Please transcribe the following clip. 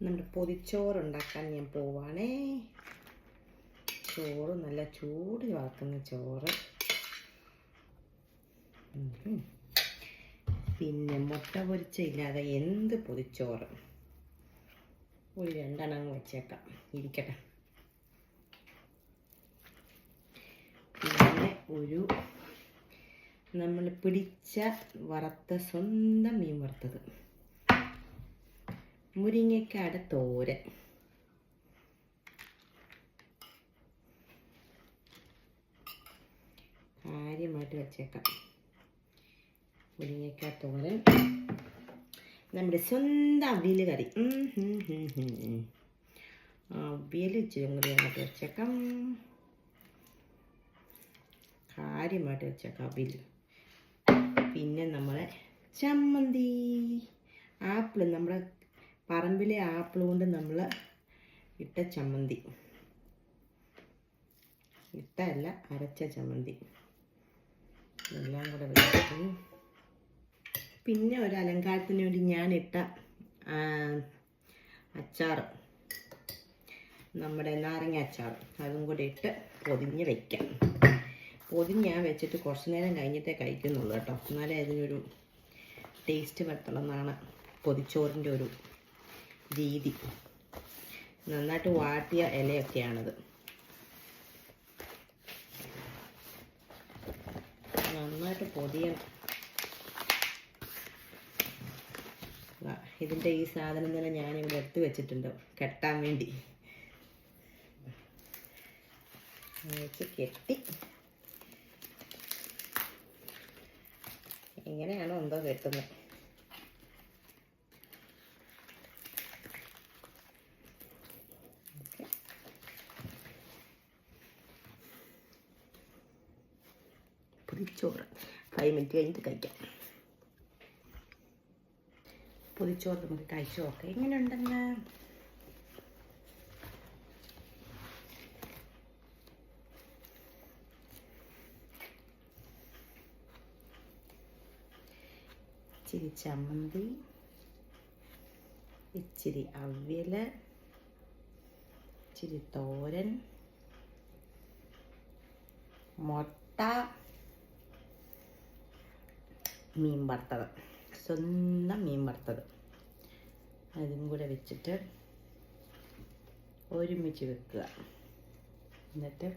നമ്മുടെ പൊതിച്ചോറുണ്ടാക്കാൻ ഞാൻ പോവാണേ. ചോറ് നല്ല ചൂട് വാക്കുന്ന ചോറ്, പിന്നെ മുട്ട പൊരിച്ച ഇല്ലാതെ എന്ത് പൊതിച്ചോറ്. ഒരു 2 എണ്ണം വെച്ചേക്കാം, ഇരിക്കട്ടെ. പിന്നെ നമ്മൾ പിടിച്ച സ്വന്തം മീൻ വറുത്തത്, മുരിങ്ങക്കാട് തോരൻ, കാര്യമായിട്ട് വെച്ചേക്കാം. മുരിങ്ങക്കാട് തോരൻ, നമ്മുടെ സ്വന്തം അവിയൽ കറി, അവിയൽ ഇച്ചിരി കൂടി അങ്ങോട്ട് വെച്ചേക്കാം. കാര്യമായിട്ട് വെച്ചേക്കാം അവിയൽ. പിന്നെ നമ്മളെ ചമ്മന്തി, ആപ്പിൾ, നമ്മുടെ പറമ്പിലെ ആപ്പിൾ കൊണ്ട് നമ്മൾ ഇട്ട ചമ്മന്തി, ഇട്ടല്ല അരച്ച ചമ്മന്തി, എല്ലാം കൂടെ വെച്ചിട്ട്. പിന്നെ ഒരു അലങ്കാരത്തിന് വേണ്ടി ഞാൻ ഇട്ട അച്ചാർ, നമ്മുടെ നാരങ്ങ അച്ചാർ, അതും കൂടെ ഇട്ട് പൊതിഞ്ഞ് വയ്ക്കാം. പൊതിഞ്ഞ് ഞാൻ വെച്ചിട്ട് കുറച്ച് നേരം കഴിഞ്ഞിട്ടേ കഴിക്കുന്നുള്ളൂ കേട്ടോ, എന്നാലേ അതിനൊരു ടേസ്റ്റ് വരത്തുള്ളതാണ് പൊതിച്ചോറിൻ്റെ ഒരു രീതി. നന്നായിട്ട് വാട്ടിയ ഇലയൊക്കെയാണത്. നന്നായിട്ട് പൊതിയണം. ഇതിൻ്റെ ഈ സാധനം തന്നെ ഞാനിവിടെ എടുത്ത് വെച്ചിട്ടുണ്ട് കെട്ടാൻ വേണ്ടി. വെച്ച് കെട്ടി എങ്ങനെയാണോ എന്തോ കെട്ടുന്നത്. പൊതിച്ചോറ് 5 മിനിറ്റ് കഴിഞ്ഞിട്ട് കഴിക്കാം. പൊതിച്ചോറ് നമുക്ക് കഴിച്ചു നോക്കാം എങ്ങനെയുണ്ടെന്ന്. ഇച്ചിരി ചമ്മന്തി, ഇച്ചിരി അവിയൽ, ഇച്ചിരി തോരൻ, മുട്ട, മീൻ വറുത്തത്, സ്വന്തം മീൻ വറുത്തത്, അതും കൂടെ വെച്ചിട്ട് ഒരുമിച്ച് വെക്കുക. എന്നിട്ട്